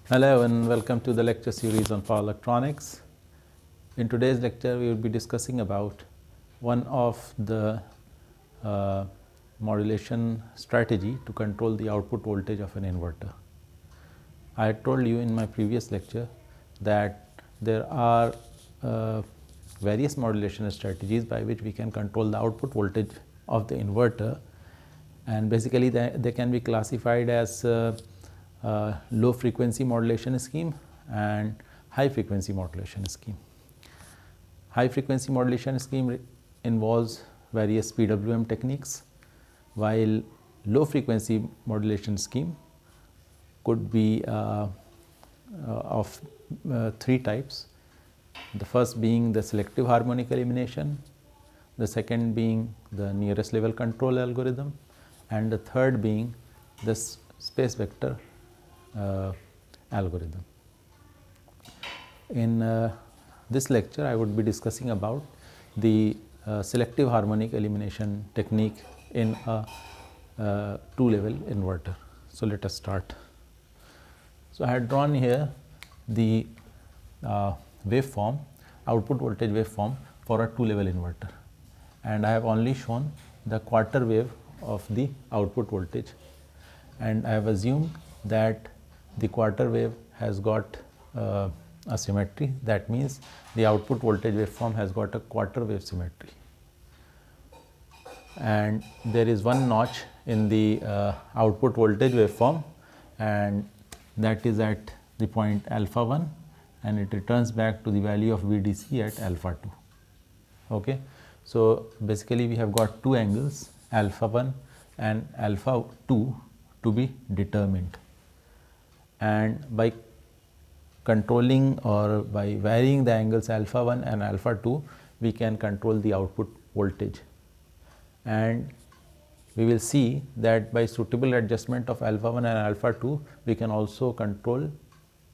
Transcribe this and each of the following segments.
Hello and welcome to the lecture series on power electronics. In today's lecture, we will be discussing about one of the modulation strategy to control the output voltage of an inverter. I had told you in my previous lecture that there are various modulation strategies by which we can control the output voltage of the inverter, and basically they can be classified as low frequency modulation scheme and high frequency modulation scheme. High frequency modulation scheme involves various PWM techniques, while low frequency modulation scheme could be of three types. The first being the selective harmonic elimination, the second being the nearest level control algorithm, and the third being the space vector algorithm. In this lecture, I would be discussing about the selective harmonic elimination technique in a two-level inverter. So, let us start. So, I had drawn here the waveform, output voltage waveform for a two-level inverter, and I have only shown the quarter wave of the output voltage, and I have assumed that the quarter wave has got a symmetry. That means the output voltage waveform has got a quarter wave symmetry, and there is one notch in the output voltage waveform, and that is at the point alpha 1, and it returns back to the value of VDC at alpha 2. Okay. So, basically we have got two angles alpha 1 and alpha 2 to be determined, and by controlling or by varying the angles alpha 1 and alpha 2, we can control the output voltage, and we will see that by suitable adjustment of alpha 1 and alpha 2, we can also control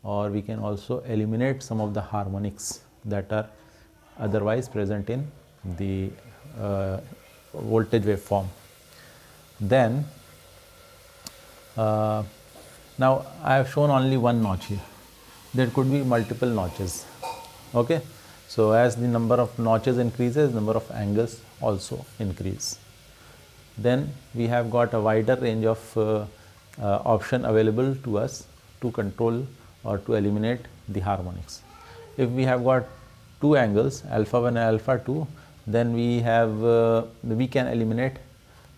or we can also eliminate some of the harmonics that are otherwise present in the voltage waveform. Then now I have shown only one notch here. There could be multiple notches. Okay. So, as the number of notches increases, number of angles also increase. Then we have got a wider range of option available to us to control or to eliminate the harmonics. If we have got two angles alpha 1 and alpha 2, then we can eliminate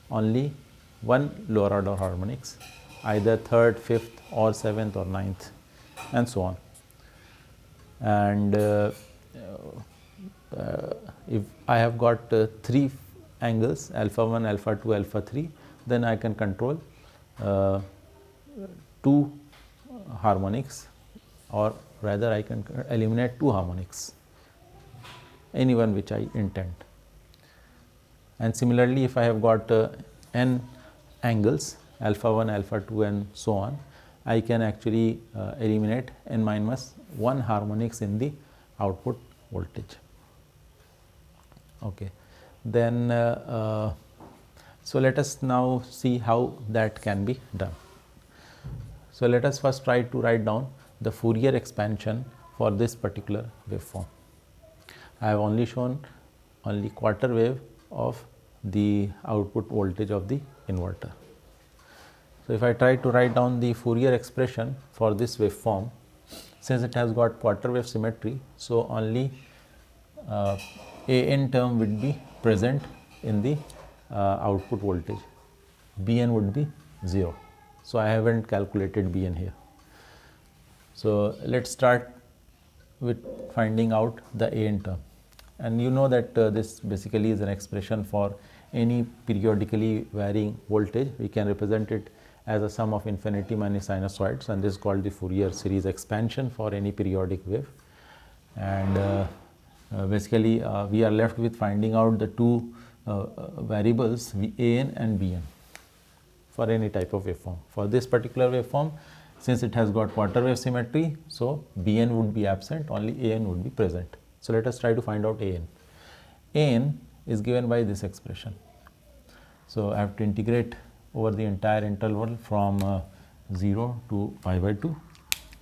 only one lower order harmonics, either third, fifth or seventh or ninth, and so on. And if I have got three angles alpha 1, alpha 2, alpha 3, then I can control two harmonics, or rather I can eliminate two harmonics, any one which I intend. And similarly, if I have got n angles alpha 1, alpha 2 and so on, I can actually eliminate n minus 1 harmonics in the output voltage. Okay. Then so let us now see how that can be done. So, let us first try to write down the Fourier expansion for this particular waveform. I have only shown only quarter wave of the output voltage of the inverter. So, if I try to write down the Fourier expression for this waveform, since it has got quarter wave symmetry, so only an term would be present in the output voltage, Bn would be 0. So, I have not calculated Bn here. So, let us start with finding out the An term, and you know that this basically is an expression for any periodically varying voltage. We can represent it as a sum of infinity minus sinusoids, and this is called the Fourier series expansion for any periodic wave. And basically we are left with finding out the two variables An and Bn for any type of waveform. For this particular waveform, since it has got quarter wave symmetry, so Bn would be absent, only An would be present. So, let us try to find out An. An is given by this expression. So, I have to integrate over the entire interval from 0 to pi by 2.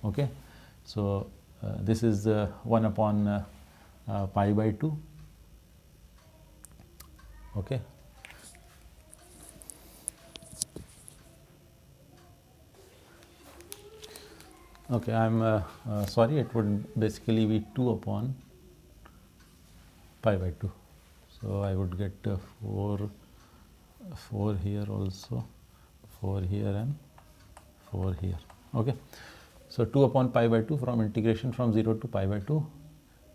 Okay, so this is 1 upon pi by 2. Okay. Okay, I am sorry, it would basically be 2 upon pi by 2. So, I would get 4 here also, 4 here and 4 here. Okay. So, 2 upon pi by 2 from integration from 0 to pi by 2,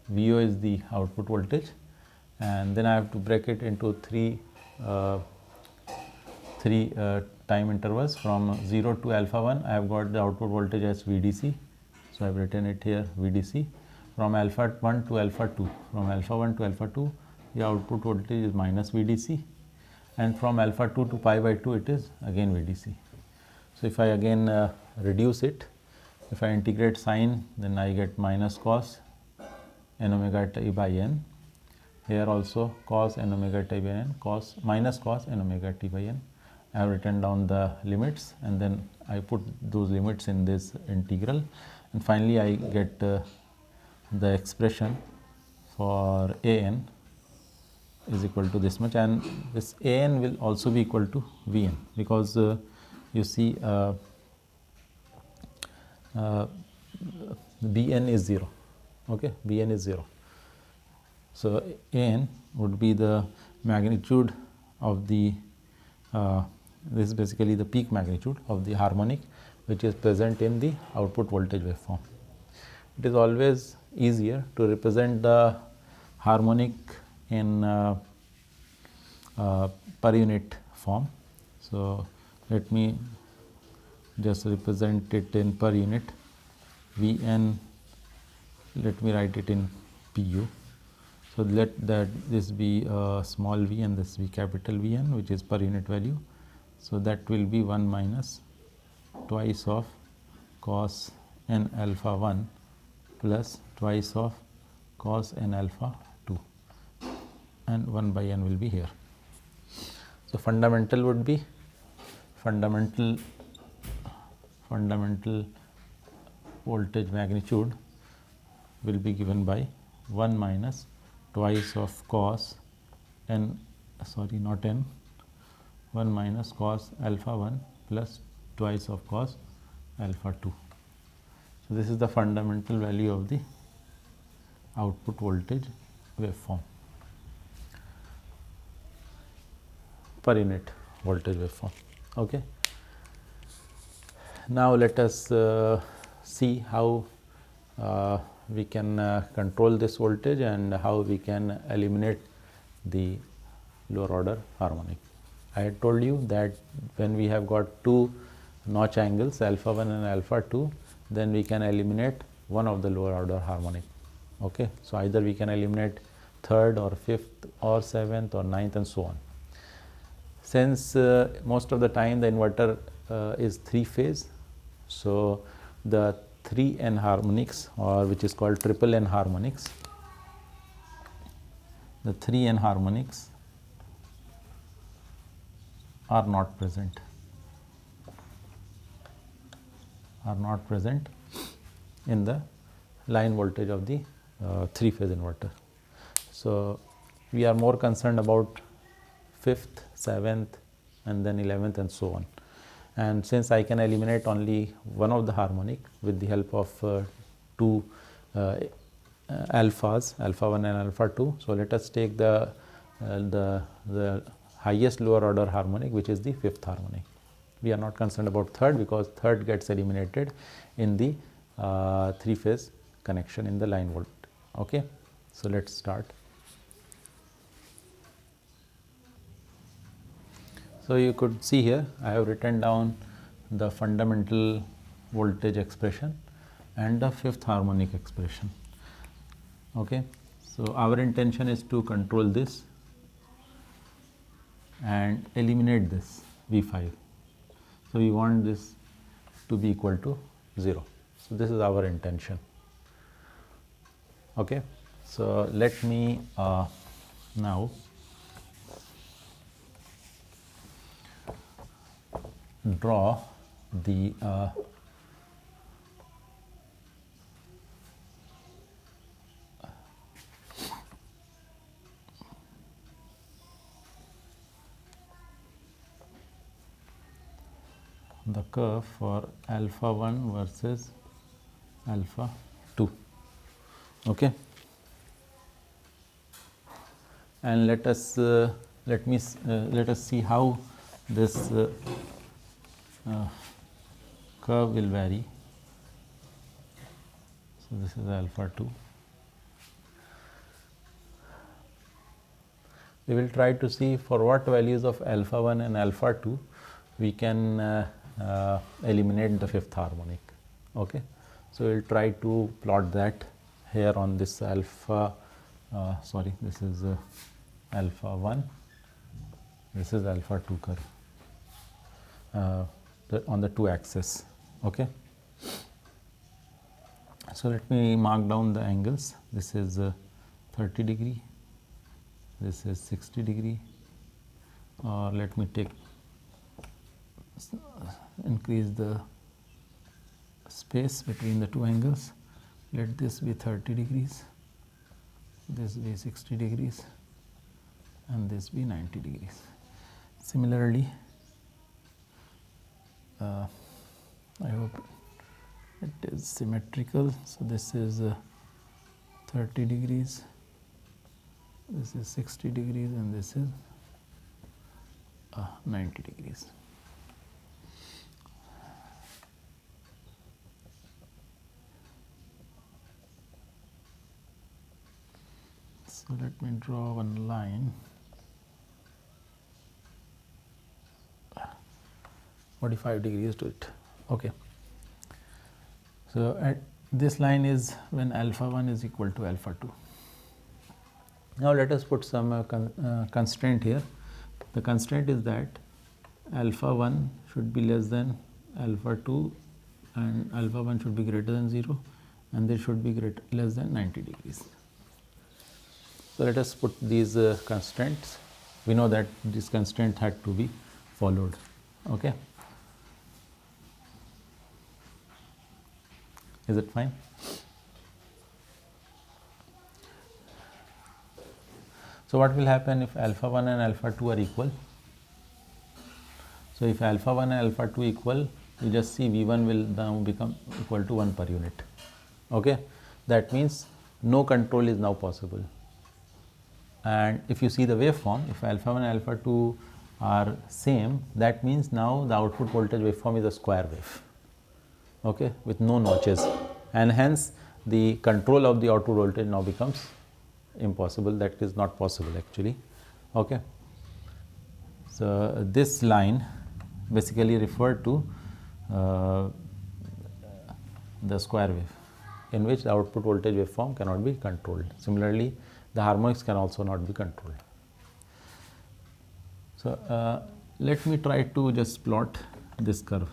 VO is the output voltage, and then I have to break it into three time intervals. From 0 to alpha 1, I have got the output voltage as VDC. So, I have written it here VDC. From alpha 1 to alpha 2, from alpha 1 to alpha 2, the output voltage is minus VDC, and from alpha 2 to pi by 2, it is again VDC. So, if I again reduce it, if I integrate sine, then I get minus cos n omega t by n. Here also cos n omega t by n, cos minus cos n omega t by n. I have written down the limits, and then I put those limits in this integral, and finally I get the expression for a n is equal to this much, and this a n will also be equal to V n, because you see B n is 0. Okay, B n is 0. So, a n would be the magnitude of the this is basically the peak magnitude of the harmonic which is present in the output voltage waveform. It is always easier to represent the harmonic in per unit form. So, let me just represent it in per unit. V n, let me write it in pu. So, let that this be small v and this be capital V n, which is per unit value. So, that will be 1 minus twice of cos n alpha 1 plus twice of cos n alpha 2, and 1 by n will be here. So, fundamental would be fundamental voltage magnitude will be given by 1 minus twice of cos n, sorry, not n, 1 minus cos alpha 1 plus twice of cos alpha 2. So, this is the fundamental value of the output voltage waveform, per unit voltage waveform. Okay. Now, let us see how we can control this voltage and how we can eliminate the lower order harmonic. I had told you that when we have got two notch angles alpha 1 and alpha 2, then we can eliminate one of the lower order harmonic. Okay. So, either we can eliminate third or fifth or seventh or ninth and so on. Since most of the time the inverter is 3 phase, so the 3 n harmonics, or which is called triple n harmonics, the 3 n harmonics are not present in the line voltage of the 3 phase inverter. So, we are more concerned about 5th, 7th and then 11th and so on. And since I can eliminate only one of the harmonic with the help of two alphas, alpha 1 and alpha 2. So, let us take the highest lower order harmonic, which is the 5th harmonic. We are not concerned about third, because third gets eliminated in the 3 phase connection in the line volt. Okay. So, let us start. So, you could see here I have written down the fundamental voltage expression and the 5th harmonic expression. Okay. So, our intention is to control this and eliminate this V5. So, we want this to be equal to 0. So, this is our intention. Okay. So, let me now draw the the curve for alpha 1 versus alpha 2. Okay. And let us see how this curve will vary. So this is alpha 2. We will try to see for what values of alpha 1 and alpha 2 we can eliminate the fifth harmonic. Okay. So we will try to plot that here on this alpha, this is alpha 1, this is alpha 2 curve on the 2 axis. Okay. So let me mark down the angles. This is 30 degree, this is 60 degree, or let me increase the space between the 2 angles. Let this be 30 degrees, this be 60 degrees, and this be 90 degrees. Similarly, I hope it is symmetrical. So this is 30 degrees, this is 60 degrees, and this is 90 degrees. So let me draw one line. 45 degrees to it. Okay. So at this line is when alpha 1 is equal to alpha 2. Now let us put some constraint here. The constraint is that alpha 1 should be less than alpha 2 and alpha 1 should be greater than 0, and this should be less than 90 degrees. So let us put these constraints. We know that this constraint had to be followed. Okay. Is it fine? So what will happen if alpha 1 and alpha 2 are equal? So if alpha 1 and alpha 2 equal, you just see V1 will now become equal to 1 per unit. Okay. That means no control is now possible. And if you see the waveform, if alpha 1 and alpha 2 are same, that means now the output voltage waveform is a square wave, okay, with no notches, and hence the control of the output voltage now becomes impossible. That is not possible actually. Okay. So this line basically referred to the square wave in which the output voltage waveform cannot be controlled. Similarly, the harmonics can also not be controlled. So let me try to just plot this curve.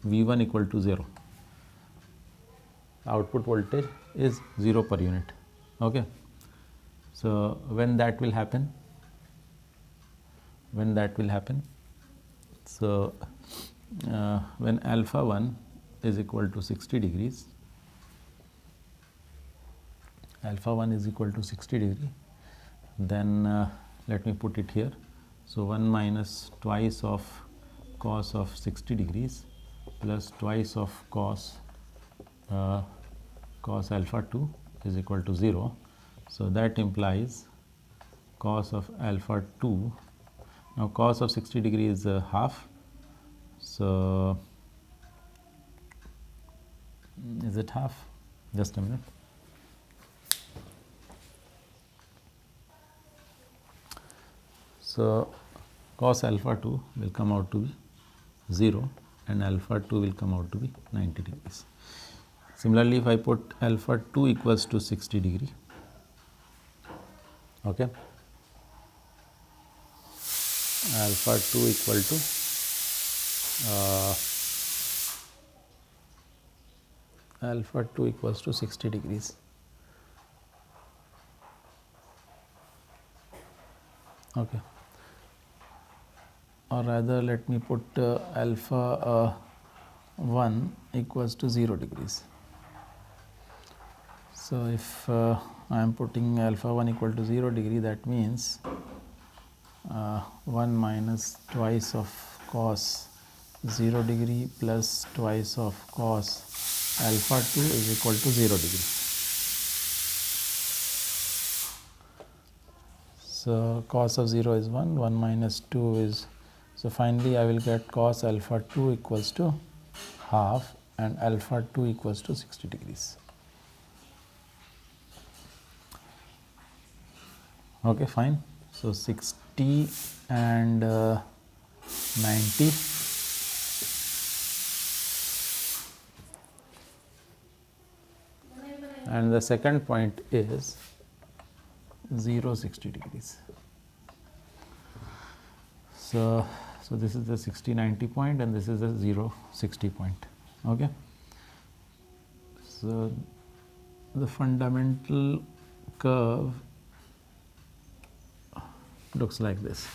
V1 equal to 0. Output voltage is 0 per unit. Okay. So when that will happen? When that will happen? So when alpha 1 is equal to 60 degrees, alpha 1 is equal to 60 degree, then let me put it here. So 1 minus twice of cos of 60 degrees plus twice of cos alpha 2 is equal to 0. So that implies cos of alpha 2. Now cos of 60 degrees is half. So is it half? Just a minute. So cos alpha 2 will come out to be 0 and alpha 2 will come out to be 90 degrees. Similarly, if I put alpha 2 equals to 60 degree, okay, alpha 2 equal to alpha 2 equals to 60 degrees. Okay. Or rather, let me put alpha 1 equals to 0 degrees. So if I am putting alpha 1 equal to 0 degree, that means 1 minus twice of cos 0 degree plus twice of cos alpha 2 is equal to 0 degree. So cos of 0 is 1, 1 minus 2 is, so finally I will get cos alpha 2 equals to half and alpha 2 equals to 60 degrees. Okay, fine. So 60 and 90. And the second point is 0, 60 degrees. So this is the 60, 90 point and this is the 0, 60 point. Okay. So the fundamental curve looks like this.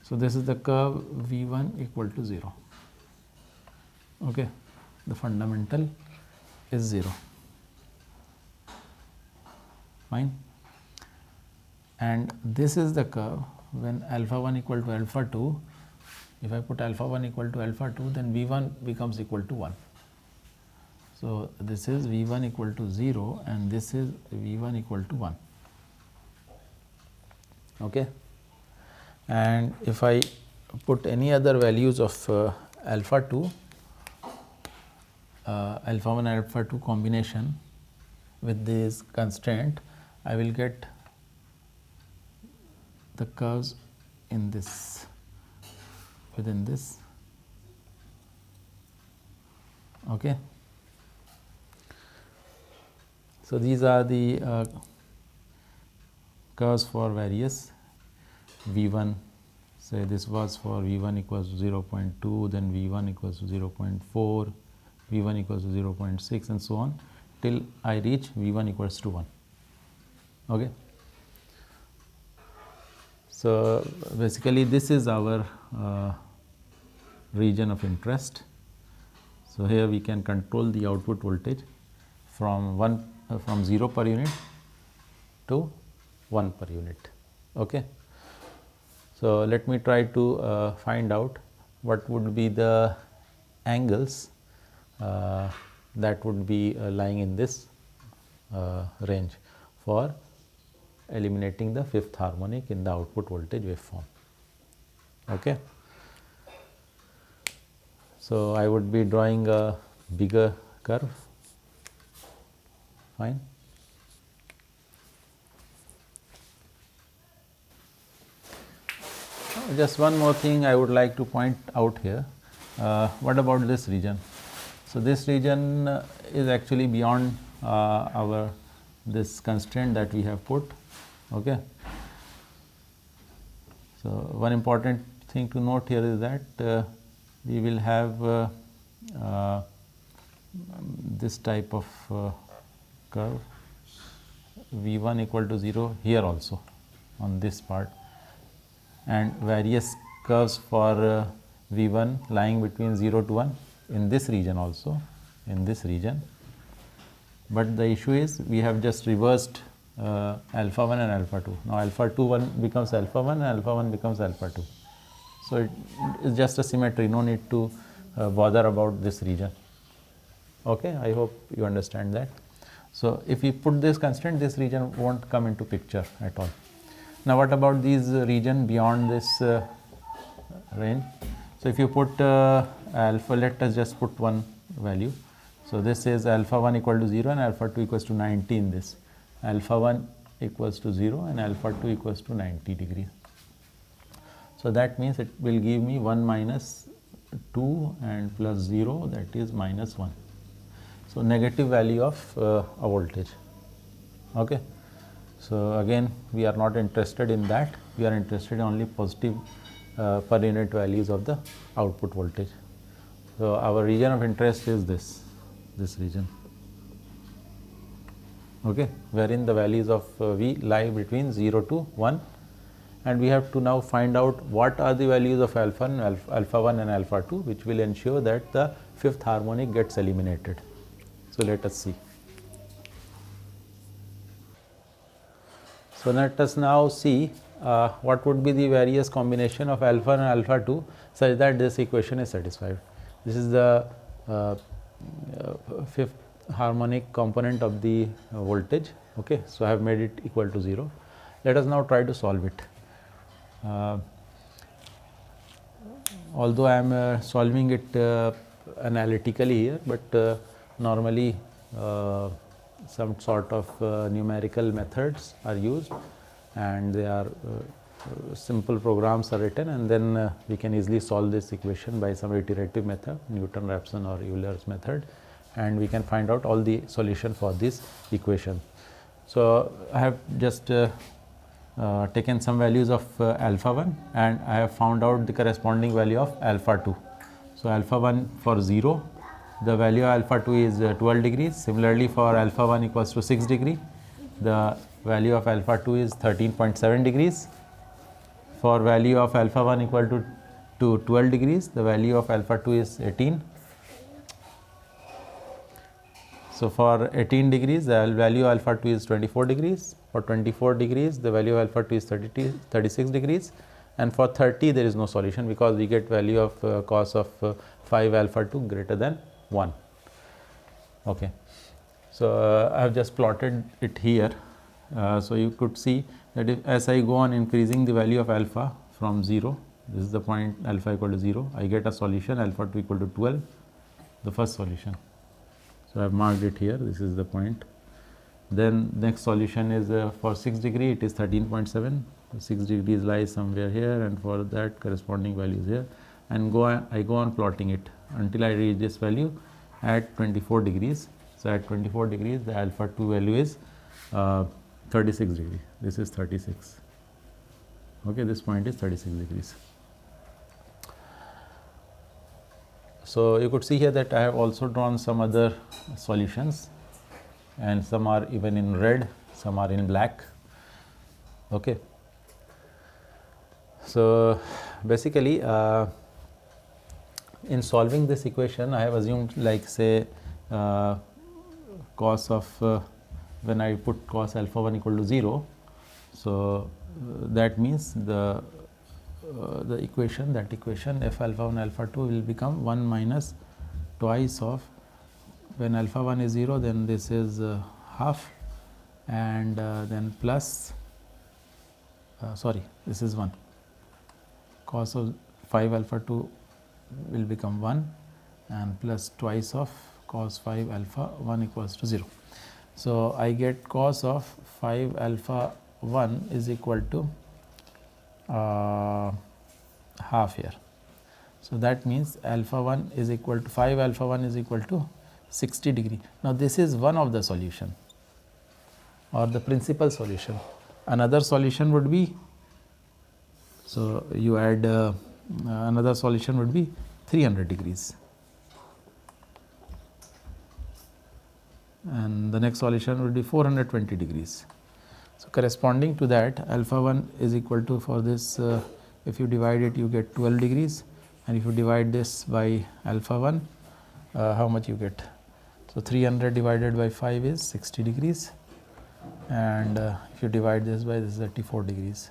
So this is the curve V1 equal to 0. Okay. The fundamental is 0. Fine. And this is the curve when alpha 1 equal to alpha 2. If I put alpha 1 equal to alpha 2, then V1 becomes equal to 1. So this is V1 equal to 0 and this is V1 equal to 1. Okay. And if I put any other values of alpha 2, alpha 1 and alpha 2 combination with this constraint, I will get the curves in this, within this. Okay. So these are the curves for various V1. Say this was for V1 equals to 0.2, then V1 equals to 0.4, V1 equals to 0.6 and so on till I reach V1 equals to 1. Okay. So basically this is our region of interest. So here we can control the output voltage from 0 per unit to 1 per unit. Okay. So let me try to find out what would be the angles that would be lying in this range for eliminating the fifth harmonic in the output voltage waveform. Okay. So I would be drawing a bigger curve. Fine. Just one more thing I would like to point out here. What about this region? So this region is actually beyond this constraint that we have put. Okay. So one important thing to note here is that we will have this type of curve V1 equal to 0 here also on this part, and various curves for V1 lying between 0 to 1 in this region also, in this region. But the issue is we have just reversed alpha 1 and alpha 2. Now alpha 2 1 becomes alpha 1 and alpha 1 becomes alpha 2. So it is just a symmetry, no need to bother about this region. Okay, I hope you understand that. So if we put this constraint, this region won't come into picture at all. Now what about these region beyond this range? So if you put alpha, let us just put one value. So this is alpha 1 equal to 0 and alpha 2 equals to 90 in this. Alpha 1 equals to 0 and alpha 2 equals to 90 degrees. So that means it will give me 1 minus 2 and plus 0, that is minus 1. So negative value of a voltage. Okay. So again we are not interested in that, we are interested in only positive per unit values of the output voltage. So our region of interest is this region, okay, wherein the values of V lie between 0 to 1, and we have to now find out what are the values of alpha 1 and alpha 2, which will ensure that the fifth harmonic gets eliminated. So let us see. So let us now see what would be the various combination of alpha and alpha 2 such that this equation is satisfied. This is the fifth harmonic component of the voltage. Okay. So, I have made it equal to 0. Let us now try to solve it. Although I am solving it analytically here, but normally some sort of numerical methods are used, and they are simple programs are written, and then we can easily solve this equation by some iterative method, Newton-Raphson or Euler's method, and we can find out all the solution for this equation. So, I have just taken some values of alpha 1 and I have found out the corresponding value of alpha 2. So, alpha 1 for 0, the value of alpha 2 is 12 degrees. Similarly, for alpha 1 equals to 6 degree, the value of alpha 2 is 13.7 degrees. For value of alpha 1 equal to 12 degrees, the value of alpha 2 is 18. So, for 18 degrees, the value of alpha 2 is 24 degrees. For 24 degrees, the value of alpha 2 is 36 degrees, and for 30 there is no solution because we get value of cos of 5 alpha 2 greater than 1. Okay. So, I have just plotted it here. So, you could see that if as I go on increasing the value of alpha from 0, this is the point alpha equal to 0, I get a solution alpha 2 equal to 12, the first solution. So, I have marked it here, this is the point. Then next solution is for 6 degree, it is 13.7, 6 degrees lies somewhere here, and for that corresponding value is here, and I go on plotting it until I reach this value at 24 degrees. So, at 24 degrees the alpha 2 value is 36 degree, this is 36. Okay, this point is 36 degrees. So, you could see here that I have also drawn some other solutions, and some are even in red, some are in black. Okay. So, basically in solving this equation, I have assumed like say cos of when I put cos alpha 1 equal to 0. So, that means the equation, that equation f alpha 1 alpha 2 will become 1 minus twice of, when alpha 1 is 0, then this is half, and then plus sorry, this is 1, cos of 5 alpha 2 will become 1, and plus twice of cos 5 alpha 1 equals to 0. So, I get cos of 5 alpha 1 is equal to half here. So, that means alpha 1 is equal to 5 alpha 1 is equal to 60 degree. Now, this is one of the solution or the principal solution. Another solution would be, so you add another solution would be 300 degrees, and the next solution would be 420 degrees. So, corresponding to that, alpha 1 is equal to, for this if you divide it, you get 12 degrees, and if you divide this by alpha 1, how much you get? So, 300 divided by 5 is 60 degrees, and if you divide this by, this is 34 degrees.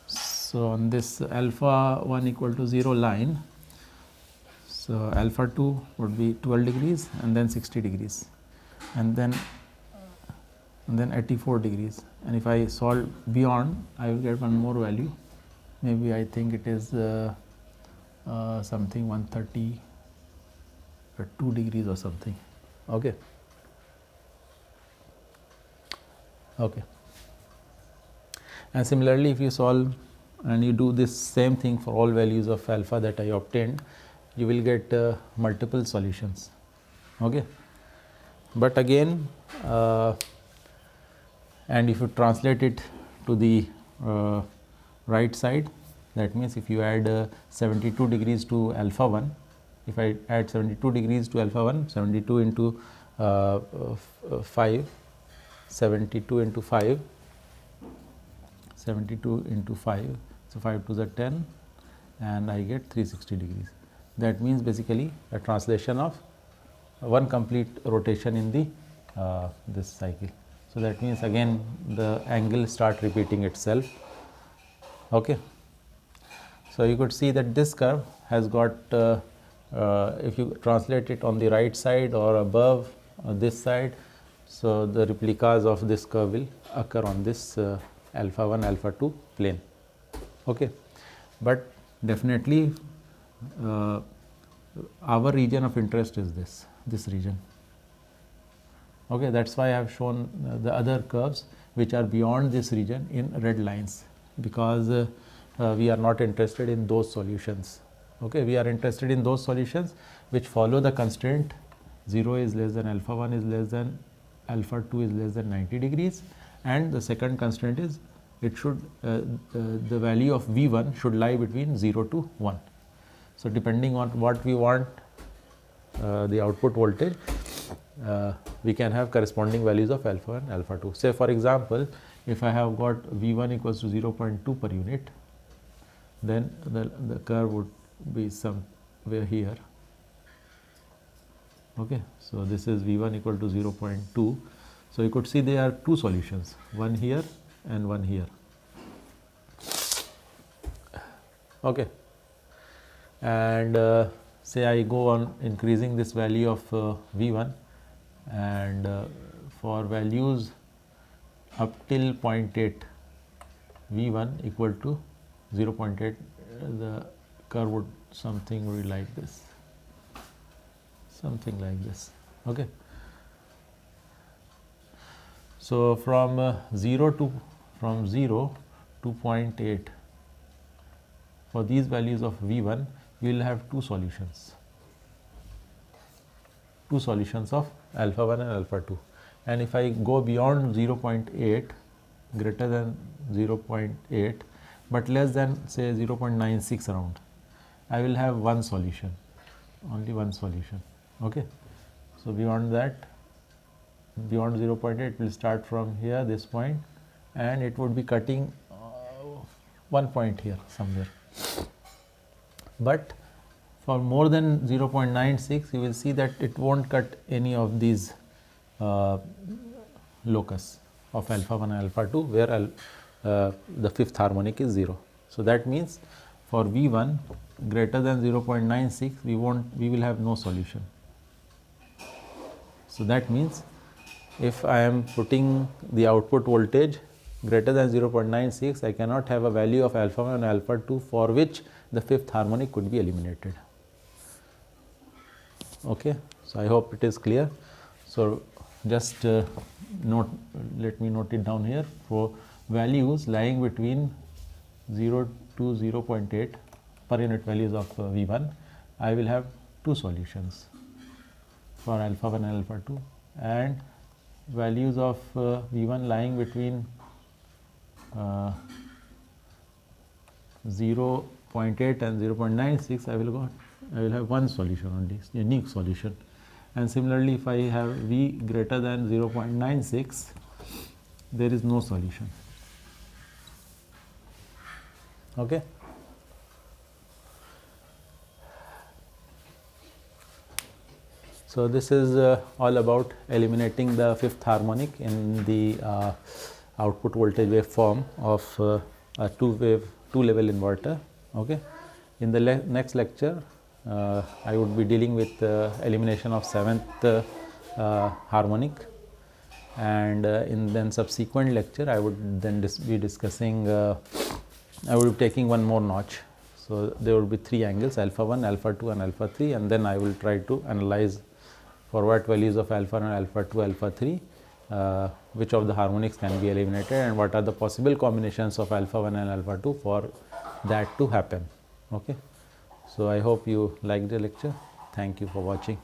So, on this alpha 1 equal to 0 line, so alpha 2 would be 12 degrees and then 60 degrees, and then 84 degrees, and if I solve beyond, I will get one more value, maybe I think it is something 130 or 2 degrees or something. Okay. Okay. And similarly, if you solve and you do this same thing for all values of alpha that I obtained, you will get multiple solutions. Okay. But again, and if you translate it to the right side, that means if you add 72 degrees to alpha 1, if I add 72 degrees to alpha 1, 72 into 5, 72 into 5, 72 into 5, so 5 to the 10, and I get 360 degrees. That means basically a translation of one complete rotation in the this cycle. So, that means again the angle start repeating itself. Okay. So you could see that this curve has got, if you translate it on the right side or above this side, so the replicas of this curve will occur on this alpha 1 alpha 2 plane. Okay. But definitely our region of interest is this region. Okay, that's why I have shown the other curves which are beyond this region in red lines, because we are not interested in those solutions. Okay, we are interested in those solutions which follow the constraint 0 is less than alpha 1 is less than alpha 2 is less than 90 degrees, and the second constraint is it should the value of V1 should lie between 0 to 1. So depending on what we want the output voltage, we can have corresponding values of alpha and alpha 2. Say for example, if I have got V1 equals to 0.2 per unit, then the curve would be somewhere here. Okay, so this is V1 equal to 0.2. So you could see there are two solutions, one here and one here. Okay, and say I go on increasing this value of V1, and for values up till 0.8 V1 equal to 0.8, the curve would something be like this, something like this. Okay, so from 0 to 0.8, for these values of V1 we will have two solutions of alpha 1 and alpha 2, and if I go beyond 0.8, greater than 0.8 but less than say 0.96 around, I will have one solution, only one solution. Okay, so beyond that, beyond 0.8 will start from here, this point, and it would be cutting one point here somewhere. But for more than 0.96, you will see that it won't cut any of these locus of alpha 1 and alpha 2 where the fifth harmonic is 0. So that means for V1 greater than 0.96, we will have no solution. So that means if I am putting the output voltage greater than 0.96, I cannot have a value of alpha 1 and alpha 2 for which the fifth harmonic could be eliminated. Okay, so I hope it is clear. So just let me note it down here. For values lying between 0 to 0.8 per unit values of V1, I will have two solutions for alpha 1 and alpha 2, and values of V1 lying between 0.8 and 0.96, I will have one solution only, unique solution. And similarly, if I have V greater than 0.96, there is no solution. Okay. So this is all about eliminating the fifth harmonic in the output voltage waveform of a two-level inverter. Okay. In the next lecture, I would be dealing with elimination of seventh harmonic, and in then subsequent lecture I would then be discussing, I would be taking one more notch. So there will be three angles, alpha 1, alpha 2 and alpha 3, and then I will try to analyze for what values of alpha and alpha 2, alpha 3, which of the harmonics can be eliminated and what are the possible combinations of alpha 1 and alpha 2 for that to happen. Okay. So I hope you liked the lecture. Thank you for watching.